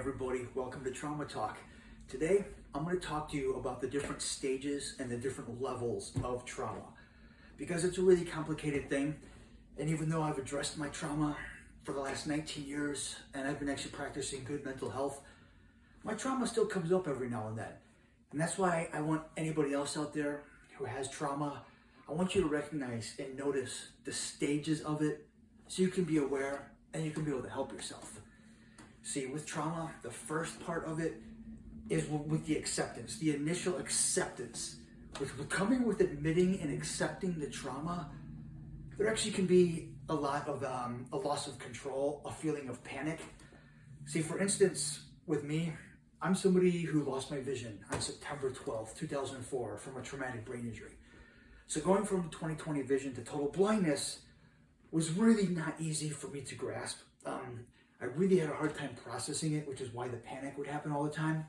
everybody, welcome to Trauma Talk. Today, I'm going to talk to you about the different stages and the different levels of trauma because it's a really complicated thing. And even though I've addressed my trauma for the last 19 years and I've been actually practicing good mental health, my trauma still comes up every now and then. And that's why I want anybody else out there who has trauma, I want you to recognize and notice the stages of it so you can be aware and you can be able to help yourself. See, with trauma, the first part of it is with the acceptance, the initial acceptance. With coming with admitting and accepting the trauma, there actually can be a lot of a loss of control, a feeling of panic. See, for instance, with me, I'm somebody who lost my vision on September 12th, 2004 from a traumatic brain injury. So going from 20/20 vision to total blindness was really not easy for me to grasp. I really had a hard time processing it, which is why the panic would happen all the time.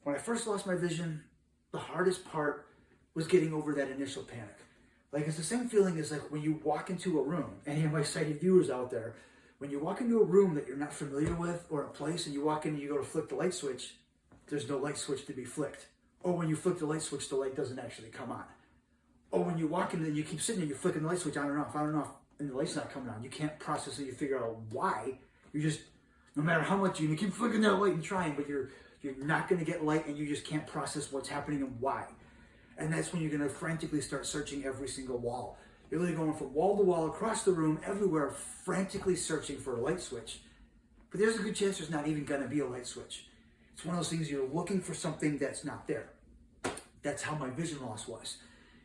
When I first lost my vision, the hardest part was getting over that initial panic. Like, it's the same feeling as like when you walk into a room, any of my sighted viewers out there, when you walk into a room that you're not familiar with or a place and you walk in and you go to flick the light switch, there's no light switch to be flicked. Or when you flick the light switch, the light doesn't actually come on. Or when you walk in and you keep sitting there, you're flicking the light switch on and off, and the light's not coming on. You can't process it, you figure out why. You just, no matter how much you keep flicking that light and trying, but you're not going to get light and you just can't process what's happening and why. And that's when you're going to frantically start searching every single wall. You're really going from wall to wall, across the room, everywhere, frantically searching for a light switch. But there's a good chance there's not even going to be a light switch. It's one of those things you're looking for something that's not there. That's how my vision loss was.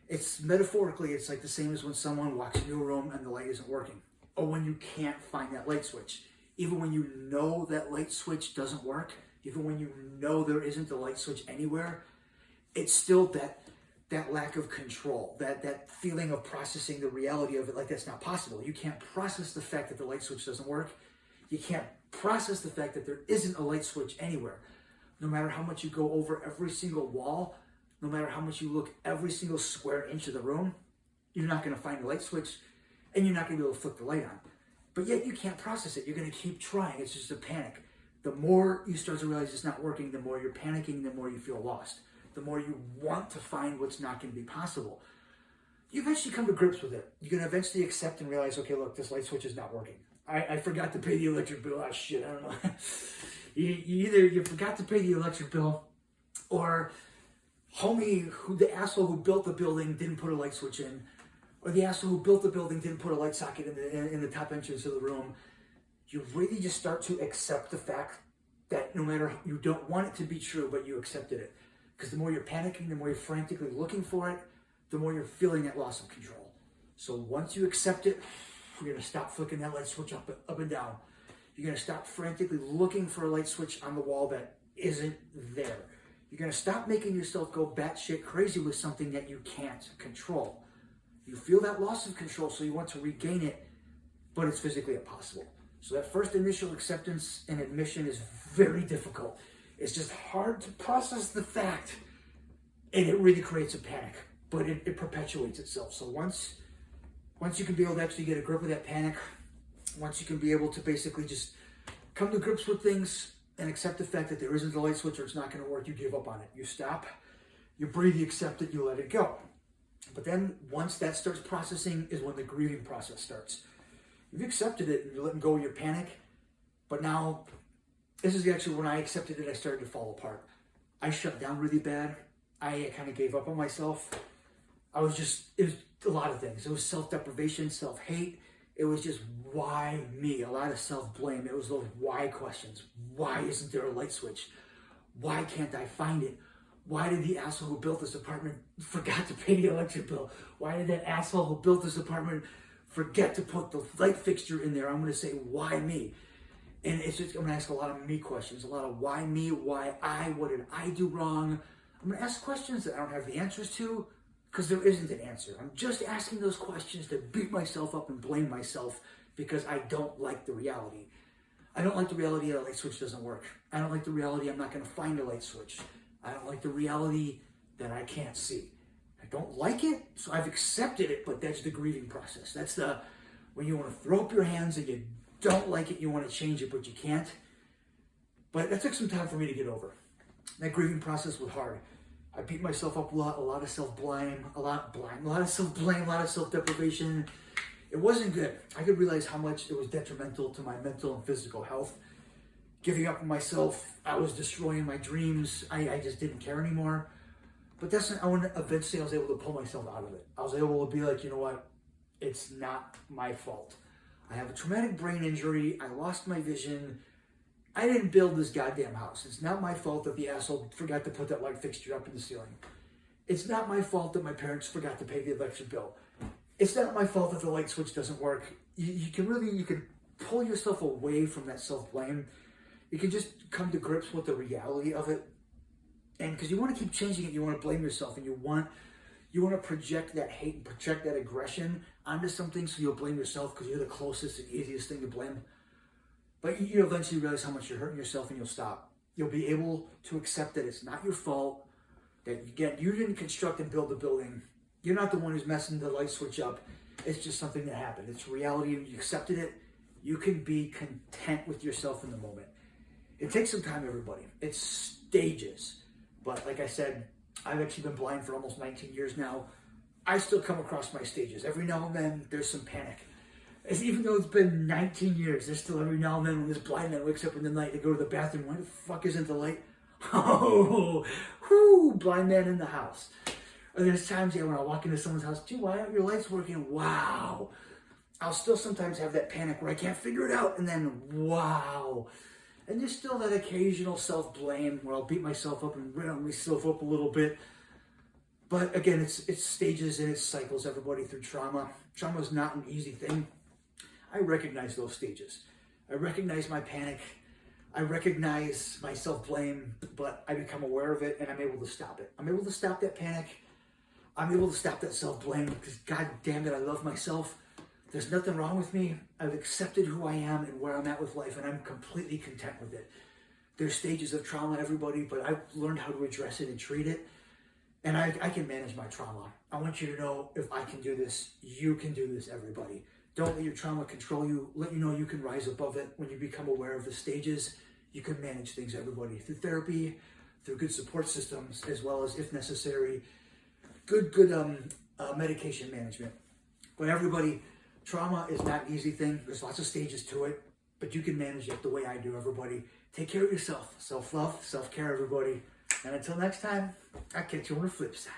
It's metaphorically, it's like the same as when someone walks into a room and the light isn't working. Or when you can't find that light switch. Even when you know that light switch doesn't work, even when you know there isn't a light switch anywhere, it's still that lack of control, that feeling of processing the reality of it like that's not possible. You can't process the fact that the light switch doesn't work. You can't process the fact that there isn't a light switch anywhere. No matter how much you go over every single wall, no matter how much you look every single square inch of the room, you're not going to find a light switch and you're not going to be able to flick the light on. But yet you can't process it. You're going to keep trying. It's just a panic. The more you start to realize it's not working, the more you're panicking, the more you feel lost. The more you want to find what's not going to be possible. You eventually come to grips with it. You're going to eventually accept and realize, okay, look, this light switch is not working. I forgot to pay the electric bill. Ah, shit, I don't know. you forgot to pay the electric bill, or homie, the asshole who built the building didn't put a light switch in, or the asshole who built the building didn't put a light socket in the top entrance of the room. You really just start to accept the fact that no matter, you don't want it to be true, but you accepted it. Because the more you're panicking, the more you're frantically looking for it, the more you're feeling that loss of control. So once you accept it, you're going to stop flicking that light switch up and down. You're going to stop frantically looking for a light switch on the wall that isn't there. You're going to stop making yourself go batshit crazy with something that you can't control. You feel that loss of control, so you want to regain it, but it's physically impossible. So that first initial acceptance and admission is very difficult. It's just hard to process the fact, and it really creates a panic, but it perpetuates itself. So once you can be able to actually get a grip of that panic, once you can be able to basically just come to grips with things and accept the fact that there isn't a light switch or it's not going to work, you give up on it. You stop, you breathe, you accept it, you let it go. But then once that starts processing is when the grieving process starts. You've accepted it and you're letting go of your panic, but now this is actually when I accepted it, I started to fall apart. I shut down really bad. I kind of gave up on myself. It was a lot of things. It was self-deprivation, self-hate. It was just, why me? A lot of self-blame. It was those why questions. Why isn't there a light switch? Why can't I find it? Why did the asshole who built this apartment forget to pay the electric bill? Why did that asshole who built this apartment forget to put the light fixture in there? I'm going to say, why me? And it's just, I'm going to ask a lot of me questions, a lot of why me, why I, what did I do wrong? I'm going to ask questions that I don't have the answers to, because there isn't an answer. I'm just asking those questions to beat myself up and blame myself because I don't like the reality. I don't like the reality that a light switch doesn't work. I don't like the reality I'm not going to find a light switch. I don't like the reality that I can't see. I don't like it, so I've accepted it, but that's the grieving process. That's when you want to throw up your hands and you don't like it, you want to change it, but you can't. But that took some time for me to get over. That grieving process was hard. I beat myself up a lot of self-blame, a lot of self-blame, a lot of self-deprivation. It wasn't good. I could realize how much it was detrimental to my mental and physical health. Giving up on myself, I was destroying my dreams. I just didn't care anymore. But that's when eventually I was able to pull myself out of it. I was able to be like, you know what? It's not my fault. I have a traumatic brain injury. I lost my vision. I didn't build this goddamn house. It's not my fault that the asshole forgot to put that light fixture up in the ceiling. It's not my fault that my parents forgot to pay the electric bill. It's not my fault that the light switch doesn't work. You can pull yourself away from that self-blame. You can just come to grips with the reality of it. And because you want to keep changing it, you want to blame yourself, and you want to project that hate and project that aggression onto something, so you'll blame yourself because you're the closest and easiest thing to blame. But you eventually realize how much you're hurting yourself, and you'll stop. You'll be able to accept that it's not your fault, that again, you didn't construct and build the building. You're not the one who's messing the light switch up. It's just something that happened. It's reality. You accepted it. You can be content with yourself in the moment. It takes some time, everybody. It's stages. But like I said, I've actually been blind for almost 19 years now. I still come across my stages. Every now and then, there's some panic. Even though it's been 19 years, there's still every now and then when this blind man wakes up in the night to go to the bathroom. Why the fuck isn't the light? Oh, whoo, blind man in the house. Or there's times, when I walk into someone's house, gee, why aren't your lights working? Wow. I'll still sometimes have that panic where I can't figure it out, and then, wow. And there's still that occasional self-blame where I'll beat myself up and round myself up a little bit. But again, it's stages and it's cycles, everybody, through trauma. Trauma is not an easy thing. I recognize those stages. I recognize my panic. I recognize my self-blame, but I become aware of it and I'm able to stop it. I'm able to stop that panic. I'm able to stop that self-blame because, God damn it, I love myself. There's nothing wrong with me. I've accepted who I am and where I'm at with life, and I'm completely content with it. There's stages of trauma, everybody, but I've learned how to address it and treat it, and I can manage my trauma. I want you to know, if I can do this, you can do this, everybody. Don't let your trauma control you. Let you know you can rise above it. When you become aware of the stages, you can manage things, everybody, through therapy, through good support systems, as well as, if necessary, good medication management. But everybody, trauma is not an easy thing. There's lots of stages to it, but you can manage it the way I do, everybody. Take care of yourself. Self-love, self-care, everybody. And until next time, I'll catch you on the flip side.